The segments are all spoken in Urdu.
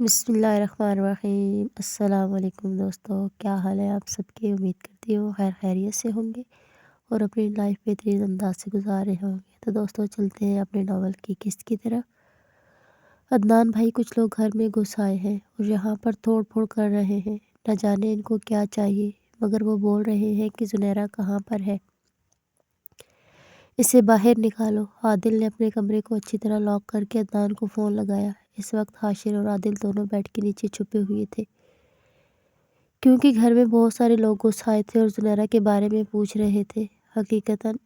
بسم اللہ الرحمن الرحیم۔ السلام علیکم دوستو، کیا حال ہے آپ سب کی؟ امید کرتی ہوں خیریت سے ہوں گے اور اپنی لائف بہترین انداز سے گزار رہے ہوں گے۔ تو دوستو چلتے ہیں اپنے ناول کی قسط کی طرف۔ عدنان بھائی کچھ لوگ گھر میں گھس آئے ہیں اور یہاں پر توڑ پھوڑ کر رہے ہیں۔ نہ جانے ان کو کیا چاہیے، مگر وہ بول رہے ہیں کہ زنیرہ کہاں پر ہے، اسے باہر نکالو۔ عادل نے اپنے کمرے کو اچھی طرح لاک کر کے عدنان کو فون لگایا۔ اس وقت حاشر اور عادل دونوں بیڈ کے نیچے چھپے ہوئے تھے، کیونکہ گھر میں بہت سارے لوگ گھس آئے تھے اور زنیرہ کے بارے میں پوچھ رہے تھے۔ حقیقتاً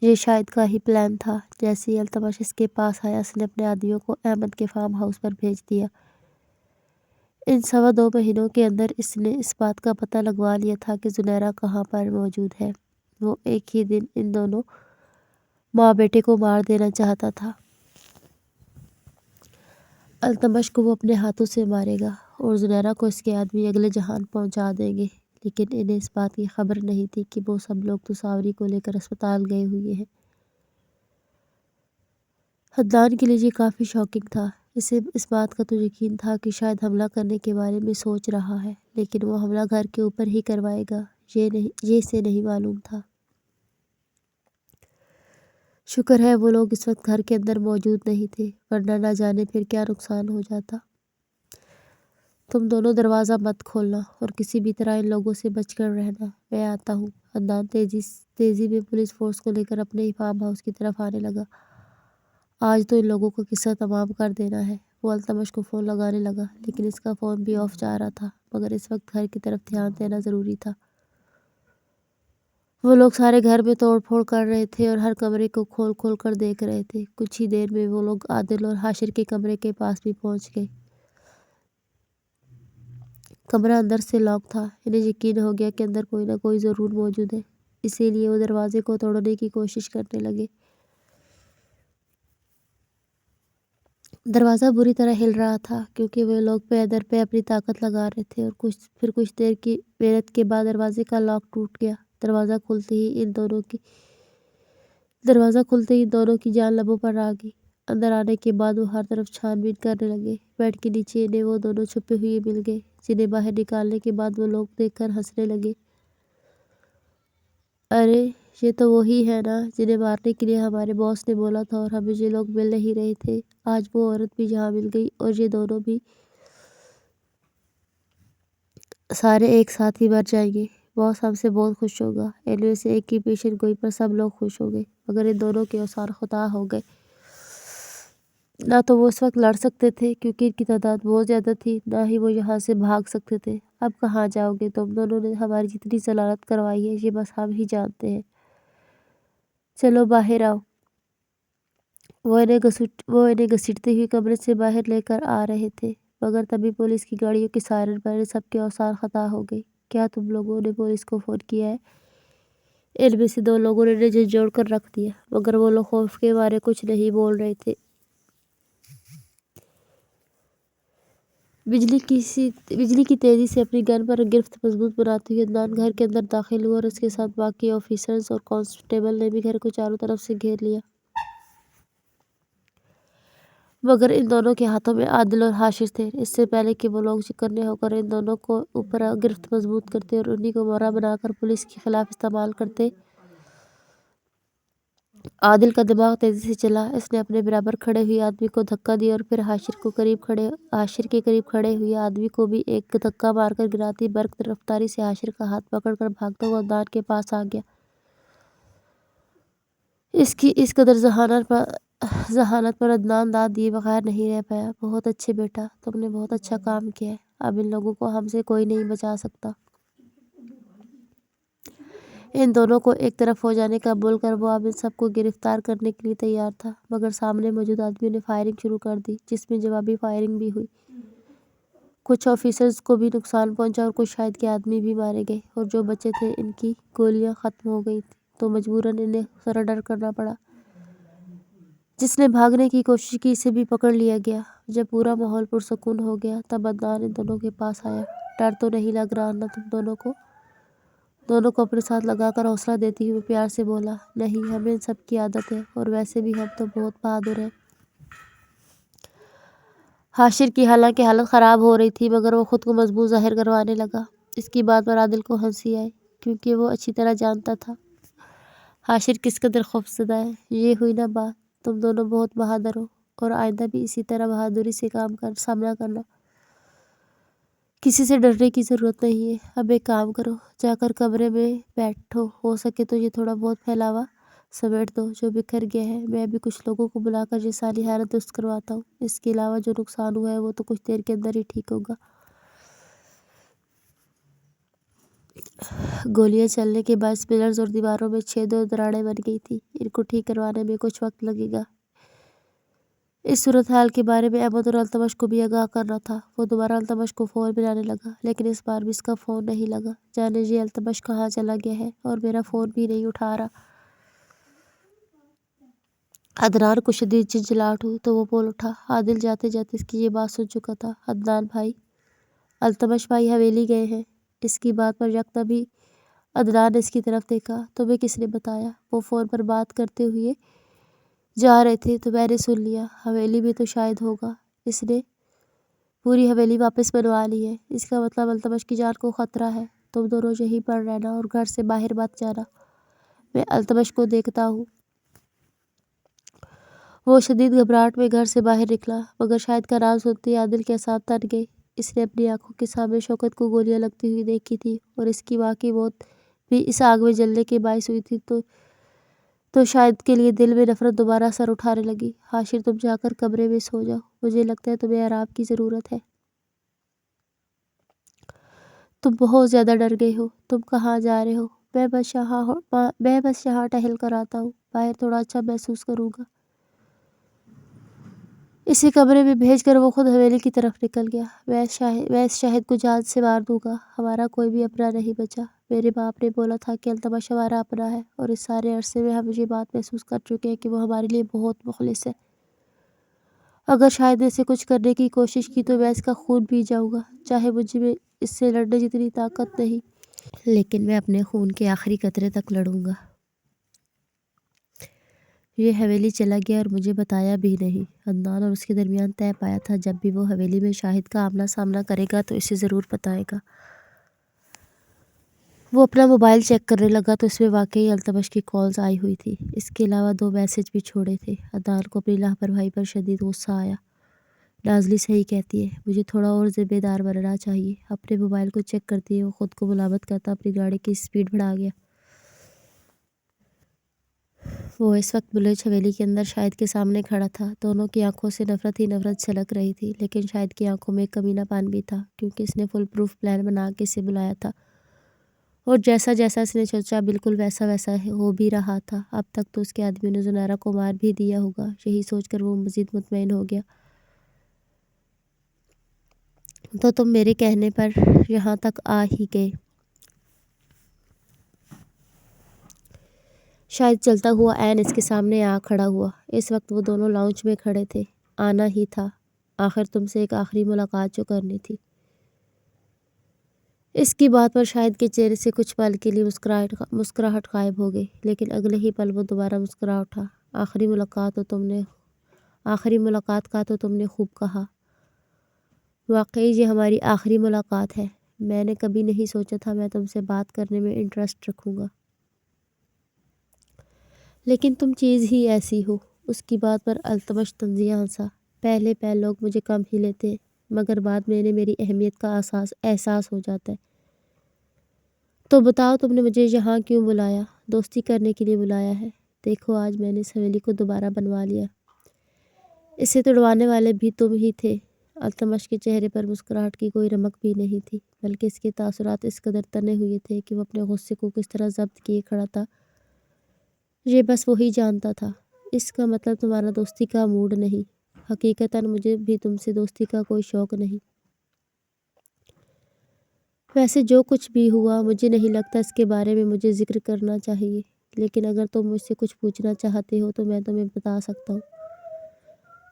یہ شاہد کا ہی پلان تھا۔ جیسے ہی التمش اس کے پاس آیا، اس نے اپنے آدمیوں کو احمد کے فارم ہاؤس پر بھیج دیا۔ ان 2.25 مہینوں کے اندر اس نے اس بات کا پتہ لگوا لیا تھا کہ زنیرہ کہاں پر موجود ہے۔ وہ ایک ہی دن ان دونوں ماں بیٹے کو مار دینا چاہتا تھا۔ التمش کو وہ اپنے ہاتھوں سے مارے گا اور زنیرہ کو اس کے آدمی اگلے جہان پہنچا دیں گے، لیکن انہیں اس بات کی خبر نہیں تھی کہ وہ سب لوگ تصاوری کو لے کر اسپتال گئے ہوئے ہیں۔ عدنان کے لیے یہ کافی شاکنگ تھا۔ اسے اس بات کا تو یقین تھا کہ شاید حملہ کرنے کے بارے میں سوچ رہا ہے، لیکن وہ حملہ گھر کے اوپر ہی کروائے گا، یہ اسے نہیں معلوم تھا۔ شکر ہے وہ لوگ اس وقت گھر کے اندر موجود نہیں تھے، ورنہ نہ جانے پھر کیا نقصان ہو جاتا۔ تم دونوں دروازہ مت کھولنا اور کسی بھی طرح ان لوگوں سے بچ کر رہنا، میں آتا ہوں۔ عدنان تیزی میں پولیس فورس کو لے کر اپنے ہی فارم ہاؤس کی طرف آنے لگا۔ آج تو ان لوگوں کا قصہ تمام کر دینا ہے۔ وہ التمش کو فون لگانے لگا، لیکن اس کا فون بھی آف جا رہا تھا، مگر اس وقت گھر کی طرف دھیان دینا ضروری تھا۔ وہ لوگ سارے گھر میں توڑ پھوڑ کر رہے تھے اور ہر کمرے کو کھول کھول کر دیکھ رہے تھے۔ کچھ ہی دیر میں وہ لوگ عادل اور حاشر کے کمرے کے پاس بھی پہنچ گئے۔ کمرہ اندر سے لاک تھا۔ انہیں یقین ہو گیا کہ اندر کوئی نہ کوئی ضرور موجود ہے، اسی لیے وہ دروازے کو توڑنے کی کوشش کرنے لگے۔ دروازہ بری طرح ہل رہا تھا، کیونکہ وہ لوگ پے در پے اپنی طاقت لگا رہے تھے، اور کچھ دیر کی محنت کے بعد دروازے کا لاک ٹوٹ گیا۔ دروازہ کھلتے ہی ان دونوں کی جان لبوں پر آ گئی۔ اندر آنے کے بعد وہ ہر طرف چھان بین کرنے لگے۔ بیڈ کے نیچے انہیں وہ دونوں چھپے ہوئے مل گئے، جنہیں باہر نکالنے کے بعد وہ لوگ دیکھ کر ہنسنے لگے۔ ارے یہ تو وہی ہے نا جنہیں مارنے کے لیے ہمارے باس نے بولا تھا، اور ہمیں یہ لوگ مل نہیں رہے تھے۔ آج وہ عورت بھی یہاں مل گئی اور یہ دونوں بھی سارے ایک ساتھ ہی مر جائیں گے۔ باس ہم سے بہت خوش ہوگا۔ ان میں سے ایک کی پیشن گوئی پر سب لوگ خوش ہو گئے، مگر ان دونوں کے اوصاف خطا ہو گئے۔ نہ تو وہ اس وقت لڑ سکتے تھے کیونکہ ان کی تعداد بہت زیادہ تھی، نہ ہی وہ یہاں سے بھاگ سکتے تھے۔ اب کہاں جاؤ گے تم دونوں نے ہماری جتنی ضلالت کروائی ہے، یہ بس ہم ہی جانتے ہیں۔ چلو باہر آؤ۔ وہ انہیں گھسیٹتے ہوئے کمرے سے باہر لے کر آ رہے تھے، مگر تبھی پولیس کی گاڑیوں کے سائرن پر ان سب کے اوصاف خطا ہو گئے۔ کیا تم لوگوں نے پولیس کو فون کیا ہے؟ ان میں سے 2 لوگوں نے انہیں جھنجھوڑ کر رکھ دیا، مگر وہ لوگ خوف کے مارے کچھ نہیں بول رہے تھے۔ بجلی کی تیزی سے اپنی گن پر گرفت مضبوط بناتے ہوئے عدنان گھر کے اندر داخل ہوا، اور اس کے ساتھ باقی آفیسرز اور کانسٹیبل نے بھی گھر کو چاروں طرف سے گھیر لیا۔ مگر ان دونوں کے ہاتھوں میں عادل اور حاشر تھے۔ اس سے پہلے کہ وہ لوگ چکنے ہو کر ان دونوں کو اوپر گرفت مضبوط کرتے اور انہی کو مورا بنا کر پولیس کے خلاف استعمال کرتے، عادل کا دماغ تیزی سے چلا۔ اس نے اپنے برابر کھڑے ہوئے آدمی کو دھکا دیا اور پھر حاشر کے قریب کھڑے ہوئے آدمی کو بھی ایک دھکا مار کر گراتی برق رفتاری سے حاشر کا ہاتھ پکڑ کر بھاگتا ہوا عدنان کے پاس آ گیا۔ اس کی اس قدر ذہانت پر عدنان داد دیے بغیر نہیں رہ پایا۔ بہت اچھے بیٹا، تم نے بہت اچھا کام کیا ہے۔ اب ان لوگوں کو ہم سے کوئی نہیں بچا سکتا۔ ان دونوں کو ایک طرف ہو جانے کا بول کر وہ اب ان سب کو گرفتار کرنے کے لیے تیار تھا، مگر سامنے موجود آدمیوں نے فائرنگ شروع کر دی، جس میں جوابی فائرنگ بھی ہوئی۔ کچھ آفیسرز کو بھی نقصان پہنچا اور کچھ شاہد کے آدمی بھی مارے گئے، اور جو بچے تھے ان کی گولیاں ختم ہو گئی تو مجبوراً انہیں سرنڈر کرنا پڑا۔ جس نے بھاگنے کی کوشش کی اسے بھی پکڑ لیا گیا۔ جب پورا ماحول پرسکون ہو گیا تب عدنان ان دونوں کے پاس آیا۔ ڈر تو نہیں لگ رہا نا تم دونوں کو؟ دونوں کو اپنے ساتھ لگا کر حوصلہ دیتے ہوئے پیار سے بولا۔ نہیں، ہمیں ان سب کی عادت ہے، اور ویسے بھی ہم تو بہت بہادر ہیں۔ حاشر کی حالانکہ حالت خراب ہو رہی تھی مگر وہ خود کو مضبوط ظاہر کروانے لگا۔ اس کی بات پر عادل کو ہنسی آئی کیونکہ وہ اچھی طرح جانتا تھا حاشر کس قدر خوفزدہ ہے۔ یہ ہوئی نا بات، تم دونوں بہت بہادر ہو اور آئندہ بھی اسی طرح بہادری سے سامنا کرنا، کسی سے ڈرنے کی ضرورت نہیں ہے۔ اب ایک کام کرو، جا کر کمرے میں بیٹھو، ہو سکے تو یہ تھوڑا بہت پھیلاوا سمیٹ دو جو بکھر گیا ہے۔ میں ابھی کچھ لوگوں کو بلا کر یہ ساری حالت درست کرواتا ہوں۔ اس کے علاوہ جو نقصان ہوا ہے وہ تو کچھ دیر کے اندر ہی ٹھیک ہوگا۔ گولیاں چلنے کے باعث پلرز اور دیواروں میں چھید اور دراڑیں بن گئی تھی، ان کو ٹھیک کروانے میں کچھ وقت لگے گا۔ اس صورتحال کے بارے میں احمد اور التمش کو بھی آگاہ کرنا تھا۔ وہ دوبارہ التمش کو فون ملانے لگا لیکن اس بار بھی اس کا فون نہیں لگا۔ جانے یہ التمش کہاں چلا گیا ہے اور میرا فون بھی نہیں اٹھا رہا۔ عدنان کو شدید جھنجھلاہٹ ہوئی تو وہ بول اٹھا۔ عادل جاتے جاتے اس کی یہ بات سن چکا تھا۔ عدنان بھائی، التمش بھائی حویلی گئے ہیں۔ اس کی بات پر یکدم عدنان نے اس کی طرف دیکھا۔ تمہیں کس نے بتایا؟ وہ فون پر بات کرتے ہوئے جا رہے تھے تو میں نے سن لیا۔ حویلی میں تو شاید ہوگا، اس نے پوری حویلی واپس بنوا لی ہے۔ اس کا مطلب التمش کی جان کو خطرہ ہے۔ تم دونوں یہیں پر رہنا اور گھر سے باہر مت جانا۔ میں التمش کو دیکھتا ہوں۔ وہ شدید گھبراہٹ میں گھر سے باہر نکلا مگر شاہد کا نام سنتے ہی عادل کے اعصاب تن گئے۔ اس نے اپنی آنکھوں کے سامنے شوکت کو گولیاں لگتی ہوئی دیکھی تھی اور اس کی ماں کی موت بھی اس آگ میں جلنے کے باعث ہوئی تھی تو شاہد کے لیے دل میں نفرت دوبارہ سر اٹھانے لگی۔ حاشر تم جا کر کمرے میں سو جاؤ، مجھے لگتا ہے تمہیں آرام کی ضرورت ہے۔ تم بہت زیادہ ڈر گئے ہو۔ تم کہاں جا رہے ہو؟ میں بس یہاں ٹہل کر آتا ہوں، باہر تھوڑا اچھا محسوس کروں گا۔ اسے کمرے میں بھیج کر وہ خود حویلی کی طرف نکل گیا۔ میں اس شاہد کو جان سے مار دوں گا، ہمارا کوئی بھی اپنا نہیں بچا۔ میرے باپ نے بولا تھا کہ التمش ہمارا اپنا ہے اور اس سارے عرصے میں ہم یہ بات محسوس کر چکے ہیں کہ وہ ہمارے لیے بہت مخلص ہے۔ اگر شاہد نے اسے کچھ کرنے کی کوشش کی تو میں اس کا خون پی جاؤں گا، چاہے مجھ میں اس سے لڑنے جتنی طاقت نہیں، لیکن میں اپنے خون کے آخری قطرے تک لڑوں گا۔ یہ حویلی چلا گیا اور مجھے بتایا بھی نہیں۔ عدنان اور اس کے درمیان طے پایا تھا جب بھی وہ حویلی میں شاہد کا آمنا سامنا کرے گا تو اسے ضرور بتائے گا۔ وہ اپنا موبائل چیک کرنے لگا تو اس میں واقعی التمش کی کالز آئی ہوئی تھی۔ اس کے علاوہ 2 میسج بھی چھوڑے تھے۔ عدنان کو اپنی لاپرواہی پر شدید غصہ آیا۔ نازلی صحیح کہتی ہے، مجھے تھوڑا اور ذمہ دار بننا چاہیے۔ اپنے موبائل کو چیک کرتے ہوئے وہ خود کو ملامت کرتا اپنی گاڑی کی سپیڈ بڑھا گیا۔ وہ اس وقت بلوچ حویلی کے اندر شاہد کے سامنے کھڑا تھا۔ دونوں کی آنکھوں سے نفرت ہی نفرت چھلک رہی تھی لیکن شاہد کی آنکھوں میں کمینہ پان بھی تھا کیونکہ اس نے فل پروف پلان بنا کے اسے بلایا تھا اور جیسا جیسا اس نے سوچا بالکل ویسا ویسا ہو بھی رہا تھا۔ اب تک تو اس کے آدمیوں نے زنیرہ کو مار بھی دیا ہوگا، یہی سوچ کر وہ مزید مطمئن ہو گیا۔ تو تم میرے کہنے پر یہاں تک آ ہی گئے۔ شاہد چلتا ہوا عین اس کے سامنے آ کھڑا ہوا۔ اس وقت وہ دونوں لاؤنج میں کھڑے تھے۔ آنا ہی تھا، آخر تم سے ایک آخری ملاقات جو کرنی تھی۔ اس کی بات پر شاہد کے چہرے سے کچھ پل کے لیے مسکراہٹ غائب ہو گئی لیکن اگلے ہی پل وہ دوبارہ مسکرا اٹھا۔ آخری ملاقات کا تو تم نے خوب کہا۔ واقعی یہ ہماری آخری ملاقات ہے۔ میں نے کبھی نہیں سوچا تھا میں تم سے بات کرنے میں انٹرسٹ رکھوں گا، لیکن تم چیز ہی ایسی ہو۔ اس کی بات پر التمش طنزیہ ہنسا۔ پہلے لوگ مجھے کم ہی لیتے ہیں مگر بعد میں انہیں میری اہمیت کا احساس ہو جاتا ہے۔ تو بتاؤ تم نے مجھے یہاں کیوں بلایا؟ دوستی کرنے کے لیے بلایا ہے۔ دیکھو آج میں نے اس حویلی کو دوبارہ بنوا لیا، اسے توڑوانے والے بھی تم ہی تھے۔ التمش کے چہرے پر مسکراہٹ کی کوئی رمق بھی نہیں تھی بلکہ اس کے تاثرات اس قدر تنے ہوئے تھے کہ وہ اپنے غصے کو کس طرح ضبط کیے کھڑا تھا یہ بس وہی جانتا تھا۔ اس کا مطلب تمہارا دوستی کا موڈ نہیں؟ حقیقتاً مجھے بھی تم سے دوستی کا کوئی شوق نہیں۔ ویسے جو کچھ بھی ہوا مجھے نہیں لگتا اس کے بارے میں مجھے ذکر کرنا چاہیے، لیکن اگر تم مجھ سے کچھ پوچھنا چاہتے ہو تو میں تمہیں بتا سکتا ہوں۔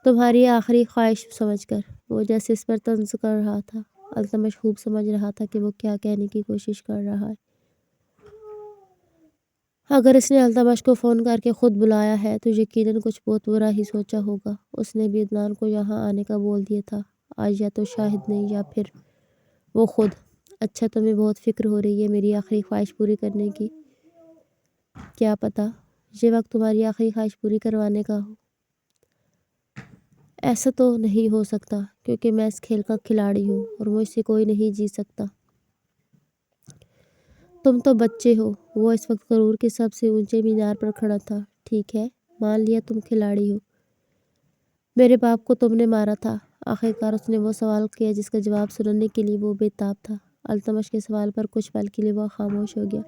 تمہاری آخری خواہش سمجھ کر۔ وہ جیسے اس پر طنز کر رہا تھا۔ التمش خوب سمجھ رہا تھا کہ وہ کیا کہنے کی کوشش کر رہا ہے۔ اگر اس نے التمش کو فون کر کے خود بلایا ہے تو یقیناً کچھ بہت برا ہی سوچا ہوگا۔ اس نے بھی عدنان کو یہاں آنے کا بول دیا تھا آج یا تو شاہد نہیں یا پھر وہ خود۔ اچھا تمہیں بہت فکر ہو رہی ہے میری آخری خواہش پوری کرنے کی، کیا پتہ یہ وقت تمہاری آخری خواہش پوری کروانے کا ہو۔ ایسا تو نہیں ہو سکتا کیونکہ میں اس کھیل کا کھلاڑی ہوں اور مجھ سے کوئی نہیں جیت سکتا۔ تم تو بچے ہو۔ وہ اس وقت غرور کے سب سے اونچے مینار پر کھڑا تھا۔ ٹھیک ہے، مان لیا تم کھلاڑی ہو۔ میرے باپ کو تم نے مارا تھا۔ آخرکار اس نے وہ سوال کیا جس کا جواب سننے کے لیے وہ بے تاب تھا۔ التمش کے سوال پر کچھ پل کے لیے وہ خاموش ہو گیا۔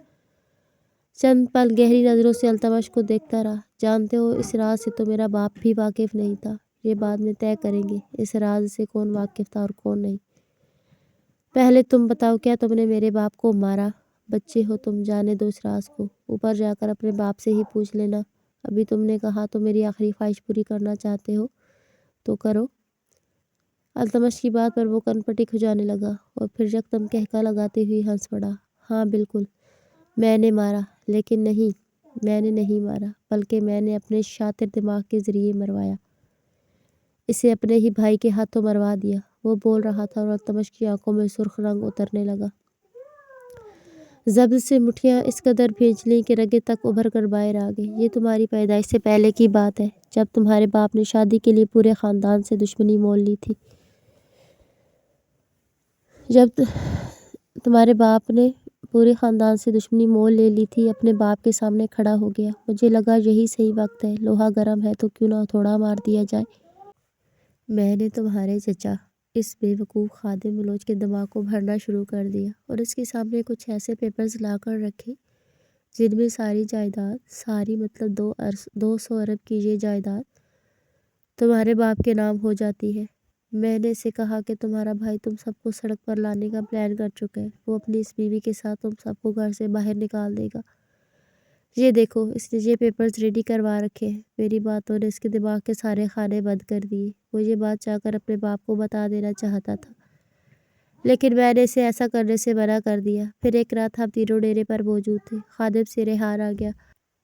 چند پل گہری نظروں سے التمش کو دیکھتا رہا۔ جانتے ہو اس راز سے تو میرا باپ بھی واقف نہیں تھا۔ یہ بعد میں طے کریں گے اس راز سے کون واقف تھا اور کون نہیں۔ پہلے تم بتاؤ کیا تم نے میرے باپ کو مارا؟ بچے ہو تم، جانے دو اس راز کو۔ اوپر جا کر اپنے باپ سے ہی پوچھ لینا۔ ابھی تم نے کہا تو میری آخری خواہش پوری کرنا چاہتے ہو تو کرو۔ التمش کی بات پر وہ کن پٹی کھجانے لگا اور پھر یکدم قہقہ لگاتے ہوئے ہنس پڑا۔ ہاں بالکل، میں نے مارا، لیکن نہیں، میں نے نہیں مارا، بلکہ میں نے اپنے شاطر دماغ کے ذریعے مروایا۔ اسے اپنے ہی بھائی کے ہاتھوں مروا دیا۔ وہ بول رہا تھا اور التمش کی آنکھوں میں سرخ رنگ اترنے لگا۔ زبر سے مٹھیاں اس قدر بھیج لیں کہ رگیں تک ابھر کر باہر آ گئیں۔ یہ تمہاری پیدائش سے پہلے کی بات ہے، جب تمہارے باپ نے شادی کے لیے پورے خاندان سے دشمنی مول لی تھی۔ جب تمہارے باپ نے پورے خاندان سے دشمنی مول لے لی تھی، اپنے باپ کے سامنے کھڑا ہو گیا۔ مجھے لگا یہی صحیح وقت ہے، لوہا گرم ہے تو کیوں نہ تھوڑا مار دیا جائے۔ میں نے تمہارے چچا، اس بے وقوف خادم بلوچ کے دماغ کو بھرنا شروع کر دیا اور اس کے سامنے کچھ ایسے پیپرز لا کر رکھے جن میں ساری جائیداد، ساری مطلب 200 ارب کی یہ جائیداد تمہارے باپ کے نام ہو جاتی ہے۔ میں نے اسے کہا کہ تمہارا بھائی تم سب کو سڑک پر لانے کا پلان کر چکا ہے۔ وہ اپنی اس بیوی کے ساتھ تم سب کو گھر سے باہر نکال دے گا۔ یہ دیکھو، اس نے یہ پیپرز ریڈی کروا رکھے ہیں۔ میری باتوں نے اس کے دماغ کے سارے خانے بند کر دیے۔ وہ یہ بات چاہ کر اپنے باپ کو بتا دینا چاہتا تھا، لیکن میں نے اسے ایسا کرنے سے منع کر دیا۔ پھر ایک رات ہم تینوں ڈیرے پر موجود تھے۔ خادم سے ریحان آ گیا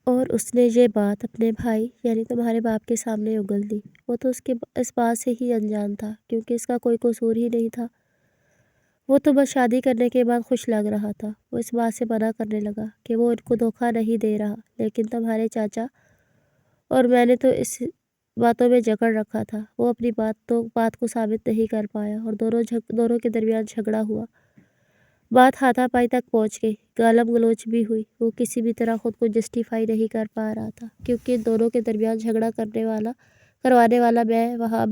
اور اس نے یہ بات اپنے بھائی یعنی تمہارے باپ کے سامنے اگل دی۔ وہ تو اس بات سے ہی انجان تھا کیونکہ اس کا کوئی قصور ہی نہیں تھا۔ وہ تو بس شادی کرنے کے بعد خوش لگ رہا تھا۔ وہ اس بات سے منع کرنے لگا کہ وہ ان کو دھوکہ نہیں دے رہا، لیکن تمہارے چاچا اور میں نے تو اس باتوں میں جکڑ رکھا تھا۔ وہ اپنی بات کو ثابت نہیں کر پایا اور دونوں کے درمیان جھگڑا ہوا۔ بات ہاتھا پائی تک پہنچ گئی، گالم گلوچ بھی ہوئی۔ وہ کسی بھی طرح خود کو جسٹیفائی نہیں کر پا رہا تھا کیونکہ ان دونوں کے درمیان جھگڑا کروانے والا میں وہاں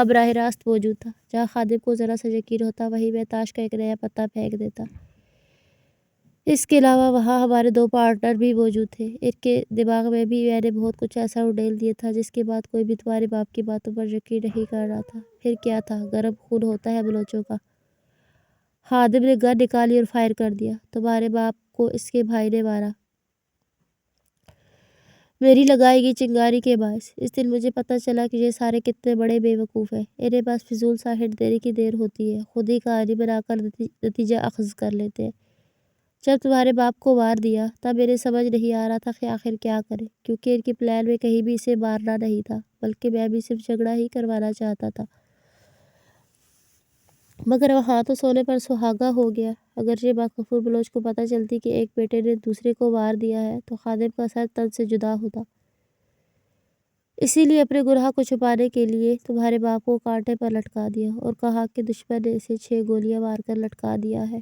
براہ راست موجود تھا۔ جہاں خادم کو ذرا سا یقین ہوتا وہیں میں تاش کا ایک نیا پتا پھینک دیتا۔ اس کے علاوہ وہاں ہمارے 2 پارٹنر بھی موجود تھے۔ ان کے دماغ میں بھی میں نے بہت کچھ ایسا اڈیل دیا تھا جس کے بعد کوئی بھی تمہارے باپ کی باتوں پر یقین نہیں کر رہا تھا۔ پھر کیا تھا، گرم خون ہوتا ہے بلوچوں کا۔ خادم نے گن نکالی اور فائر کر دیا۔ تمہارے باپ کو اس کے بھائی نے مارا، میری لگائی گئی چنگاری کے باعث۔ اس دن مجھے پتہ چلا کہ یہ سارے کتنے بڑے بے وقوف ہیں۔ انہیں بس فضول سا ہنٹ دینے کی دیر ہوتی ہے، خود ہی کہانی بنا کر نتیجہ اخذ کر لیتے ہیں۔ جب تمہارے باپ کو مار دیا تب انہیں سمجھ نہیں آ رہا تھا کہ آخر کیا کریں، کیونکہ ان کے پلان میں کہیں بھی اسے مارنا نہیں تھا، بلکہ میں بھی صرف جھگڑا ہی کروانا چاہتا تھا۔ مگر وہاں تو سونے پر سہاگا ہو گیا۔ اگر یہ بات غفور بلوچ کو پتہ چلتی کہ ایک بیٹے نے دوسرے کو مار دیا ہے تو خادم کا سر تن سے جدا ہوتا۔ اسی لیے اپنے گناہ کو چھپانے کے لیے تمہارے باپ کو کانٹے پر لٹکا دیا اور کہا کہ دشمن نے اسے 6 گولیاں مار کر لٹکا دیا ہے۔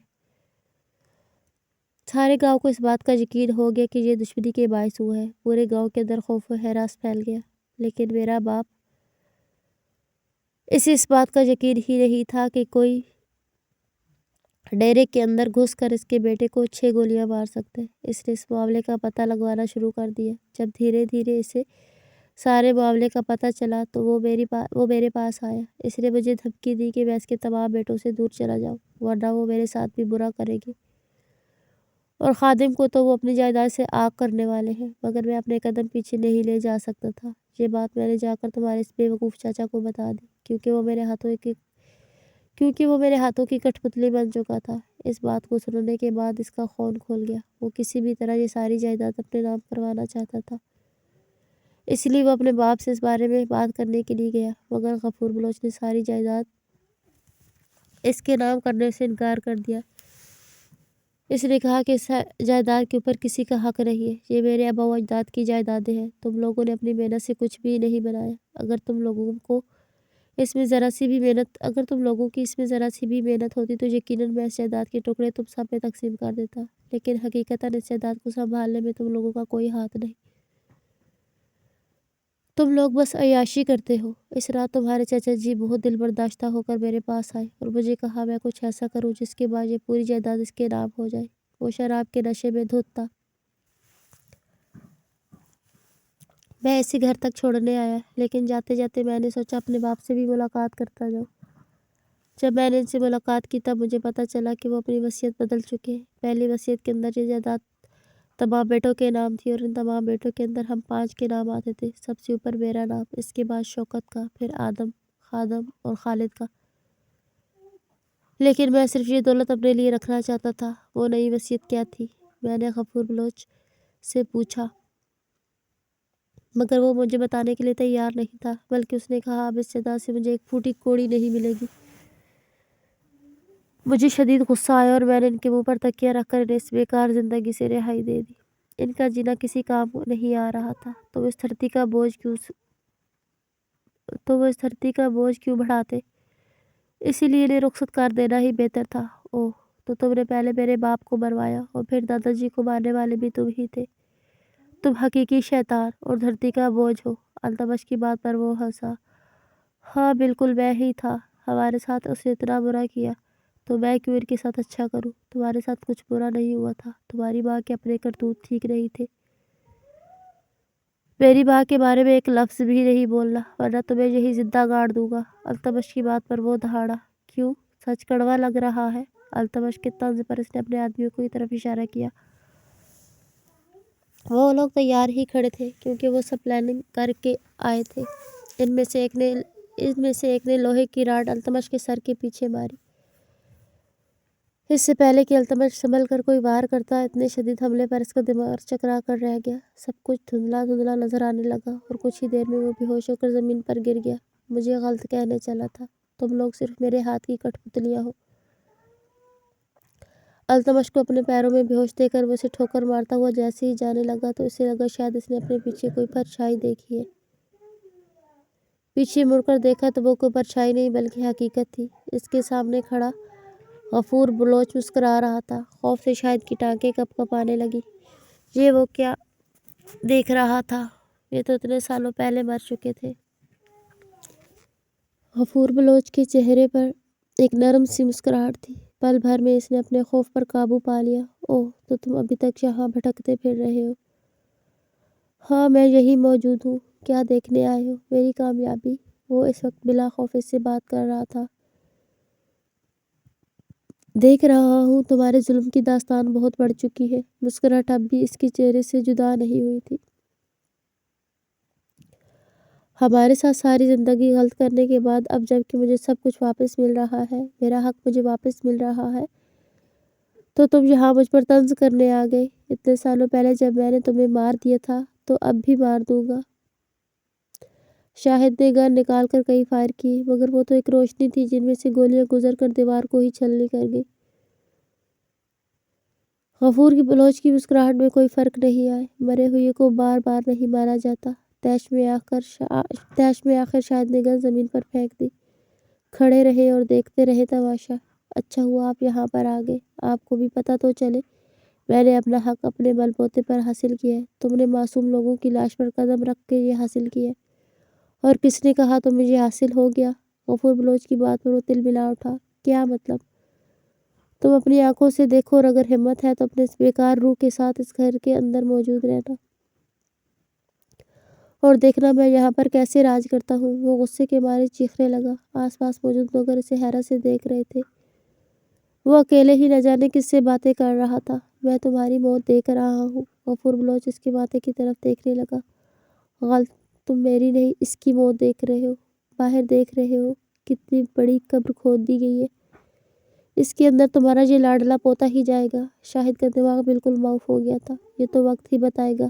سارے گاؤں کو اس بات کا یقین ہو گیا کہ یہ دشمنی کے باعث ہوا ہے۔ پورے گاؤں کے اندر خوف و ہراس پھیل گیا، لیکن میرا باپ، اسے اس بات کا یقین ہی نہیں تھا کہ کوئی ڈیرے کے اندر گھس کر اس کے بیٹے کو 6 گولیاں مار سکتا ہے۔ اس نے اس معاملے کا پتہ لگوانا شروع کر دیا۔ جب دھیرے دھیرے اسے سارے معاملے کا پتہ چلا تو وہ میرے پاس آیا۔ اس نے مجھے دھمکی دی کہ میں اس کے تمام بیٹوں سے دور چلا جاؤں ورنہ وہ میرے ساتھ بھی برا کریں گے، اور خادم کو تو وہ اپنی جائیداد سے آگ کرنے والے ہیں۔ مگر میں اپنے قدم پیچھے نہیں لے جا سکتا تھا۔ یہ بات میں نے جا کر تمہارے اس بے وقوف چاچا کو بتا دی کیونکہ وہ میرے ہاتھوں کی کٹھ پتلی بن چکا تھا۔ اس بات کو سننے کے بعد اس کا خون کھول گیا۔ وہ کسی بھی طرح یہ ساری جائیداد اپنے نام کروانا چاہتا تھا۔ اس لیے وہ اپنے باپ سے اس بارے میں بات کرنے کے لیے گیا، مگر غفور بلوچ نے ساری جائیداد اس کے نام کرنے سے انکار کر دیا۔ اس نے کہا کہ اس جائیداد کے اوپر کسی کا حق نہیں ہے، یہ میرے آباء و اجداد کی جائیدادیں ہیں، تم لوگوں نے اپنی محنت سے کچھ بھی نہیں بنایا۔ اگر تم لوگوں کی اس میں ذرا سی بھی محنت ہوتی تو یقیناً میں اس جائیداد کے ٹکڑے تم سب میں تقسیم کر دیتا، لیکن حقیقتاً اس جائیداد کو سنبھالنے میں تم لوگوں کا کوئی ہاتھ نہیں، تم لوگ بس عیاشی کرتے ہو۔ اس رات تمہارے چچا جی بہت دل برداشتہ ہو کر میرے پاس آئے اور مجھے کہا میں کچھ ایسا کروں جس کے بعد یہ پوری جائیداد اس کے نام ہو جائے۔ وہ شراب کے نشے میں دھت تھا۔ میں اسی گھر تک چھوڑنے آیا، لیکن جاتے جاتے میں نے سوچا اپنے باپ سے بھی ملاقات کرتا جاؤں۔ جب میں نے ان سے ملاقات کی تب مجھے پتہ چلا کہ وہ اپنی وصیت بدل چکے ہیں۔ پہلی وصیت کے اندر یہ جائیداد تمام بیٹوں کے نام تھی اور ان تمام بیٹوں کے اندر ہم 5 کے نام آتے تھے، سب سے اوپر میرا نام، اس کے بعد شوکت کا، پھر آدم، خادم اور خالد کا۔ لیکن میں صرف یہ دولت اپنے لیے رکھنا چاہتا تھا۔ وہ نئی وصیت کیا تھی؟ میں نے غفور بلوچ سے پوچھا، مگر وہ مجھے بتانے کے لیے تیار نہیں تھا، بلکہ اس نے کہا اب اس جائیداد سے مجھے ایک پھوٹی کوڑی نہیں ملے گی۔ مجھے شدید غصہ آیا اور میں نے ان کے منہ پر تکیہ رکھ کر انہیں اس بیکار زندگی سے رہائی دے دی۔ ان کا جینا کسی کام نہیں آ رہا تھا، تو وہ اس دھرتی کا بوجھ کیوں بڑھاتے؟ اسی لیے انہیں رخصت کر دینا ہی بہتر تھا۔ اوہ، تو تم نے پہلے میرے باپ کو مروایا اور پھر دادا جی کو مارنے والے بھی تم ہی تھے۔ تم حقیقی شیطان اور دھرتی کا بوجھ ہو۔ التمش کی بات پر وہ ہنسا۔ ہاں بالکل میں ہی تھا۔ ہمارے ساتھ اس نے اتنا برا کیا تو میں کیوں ان کے ساتھ اچھا کروں؟ تمہارے ساتھ کچھ برا نہیں ہوا تھا، تمہاری ماں کے اپنے کرتوت ٹھیک نہیں تھے۔ میری ماں کے بارے میں ایک لفظ بھی نہیں بولنا، ورنہ تمہیں یہی زندہ گاڑ دوں گا۔ التمش کی بات پر وہ دہاڑا۔ کیوں؟ سچ کڑوا لگ رہا ہے؟ التمش کے طنز پر اس نے اپنے آدمیوں کی طرف اشارہ کیا۔ وہ لوگ تیار ہی کھڑے تھے کیونکہ وہ سب پلاننگ کر کے آئے تھے۔ ان میں سے ایک نے لوہے کی راڈ التمش کے سر کے پیچھے ماری۔ اس سے پہلے کہ التمش سنبھل کر کوئی وار کرتا، اتنے شدید حملے پر اس کا دماغ چکرا کر رہ گیا۔ سب کچھ دھندلا دھندلا نظر آنے لگا اور کچھ ہی دیر میں وہ بے ہوش ہو کر زمین پر گر گیا۔ مجھے غلط کہنے چلا تھا، تم لوگ صرف میرے ہاتھ کی کٹھ پتلیاں ہو۔ التمش کو اپنے پیروں میں بے ہوش دیکھ کر وہ اسے ٹھوکر مارتا ہوا جیسے ہی جانے لگا تو اسے لگا شاید اس نے اپنے پیچھے کوئی پرچھائی دیکھی ہے۔ پیچھے مڑ کر دیکھا تو وہ کوئی پرچھائی نہیں بلکہ حقیقت تھی۔ اس کے سامنے کھڑا غفور بلوچ مسکرا رہا تھا۔ خوف سے شاہد کی ٹانگیں کپ کپانے لگیں۔ یہ وہ کیا دیکھ رہا تھا؟ یہ تو اتنے سالوں پہلے مر چکے تھے۔ غفور بلوچ کے چہرے پر ایک نرم سی مسکراہٹ تھی۔ پل بھر میں اس نے اپنے خوف پر قابو پا لیا۔ اوہ، تو تم ابھی تک یہاں بھٹکتے پھر رہے ہو؟ ہاں میں یہی موجود ہوں۔ کیا دیکھنے آئے ہو؟ میری کامیابی؟ وہ اس وقت بلا خوف اس سے بات کر رہا تھا۔ دیکھ رہا ہوں تمہارے ظلم کی داستان بہت بڑھ چکی ہے۔ مسکراہٹ اب بھی اس کے چہرے سے جدا نہیں ہوئی تھی۔ ہمارے ساتھ ساری زندگی غلط کرنے کے بعد اب جب کہ مجھے سب کچھ واپس مل رہا ہے، میرا حق مجھے واپس مل رہا ہے، تو تم یہاں مجھ پر طنز کرنے آ گئے۔ اتنے سالوں پہلے جب میں نے تمہیں مار دیا تھا تو اب بھی مار دوں گا۔ شاہد نے گن نکال کر کئی فائر کیے، مگر وہ تو ایک روشنی تھی جن میں سے گولیاں گزر کر دیوار کو ہی چھلنی کر گئی۔ غفور کی بلوچ کی مسکراہٹ میں کوئی فرق نہیں آیا۔ مرے ہوئے کو بار بار نہیں مارا جاتا۔ تیش میں آخر شاہد نے گن زمین پر پھینک دی۔ کھڑے رہے اور دیکھتے رہے تماشا۔ اچھا ہوا آپ یہاں پر آ گئے۔ آپ کو بھی پتہ تو چلے۔ میں نے اپنا حق اپنے بل بوتے پر حاصل کیا ہے۔ تم نے معصوم لوگوں کی لاش پر قدم رکھ کے یہ حاصل کیا ہے، اور کس نے کہا تمہیں یہ حاصل ہو گیا؟ غفور بلوچ کی بات پر وہ تل ملا اٹھا۔ کیا مطلب؟ تم اپنی آنکھوں سے دیکھو اور اگر ہمت ہے تو اپنے اس بیکار روح کے ساتھ اس گھر کے اندر موجود رہنا اور دیکھنا میں یہاں پر کیسے راج کرتا ہوں۔ وہ غصے کے مارے چیخنے لگا۔ آس پاس موجود لوگ اسے حیرت سے دیکھ رہے تھے۔ وہ اکیلے ہی نہ جانے کس سے باتیں کر رہا تھا۔ میں تمہاری موت دیکھ رہا ہوں۔ غفور بلوچ اس کے ماتھے کی طرف دیکھنے لگا۔ غلط، تم میری نہیں اس کی موت دیکھ رہے ہو۔ باہر دیکھ رہے ہو کتنی بڑی قبر کھود دی گئی ہے۔ اس کے اندر تمہارا یہ لاڈلا پوتا ہی جائے گا۔ شاہد کا دماغ بالکل معاف ہو گیا تھا۔ یہ تو وقت ہی بتائے گا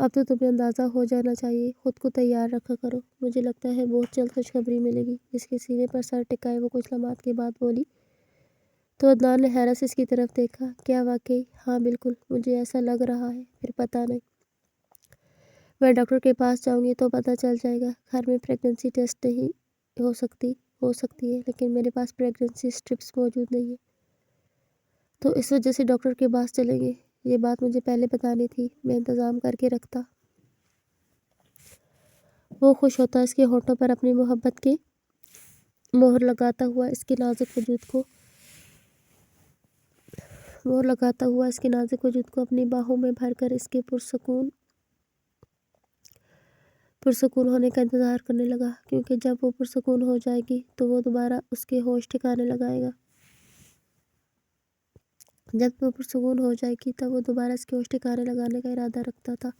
اب تو تمہیں اندازہ ہو جانا چاہیے، خود کو تیار رکھا کرو، مجھے لگتا ہے بہت جلد خوشخبری ملے گی۔ اس کے سینے پر سر ٹکائے وہ کچھ لمحات کے بعد بولی۔ تو عدنان نے حیرت سے اس کی طرف دیکھا۔ کیا واقعی؟ ہاں بالکل، مجھے ایسا لگ رہا ہے، پھر پتہ نہیں۔ میں ڈاکٹر کے پاس جاؤں گی تو پتہ چل جائے گا۔ گھر میں پریگننسی ٹیسٹ نہیں ہو سکتی ہے، لیکن میرے پاس پریگننسی سٹرپس موجود نہیں ہیں، تو اس وجہ سے ڈاکٹر کے پاس چلیں گے۔ یہ بات مجھے پہلے بتانی تھی، میں انتظام کر کے رکھتا۔ وہ خوش ہوتا اس کے ہونٹوں پر اپنی محبت کی مہر لگاتا ہوا اس کے نازک وجود کو اپنی باہوں میں بھر کر اس کے پرسکون ہونے کا انتظار کرنے لگا، کیونکہ جب وہ پرسکون ہو جائے گی تو وہ دوبارہ اس کے ہوش ٹھکانے لگائے گا۔ جب وہ پرسکون ہو جائے گی تب وہ دوبارہ اس کے ہوش ٹھکانے لگانے کا ارادہ رکھتا تھا۔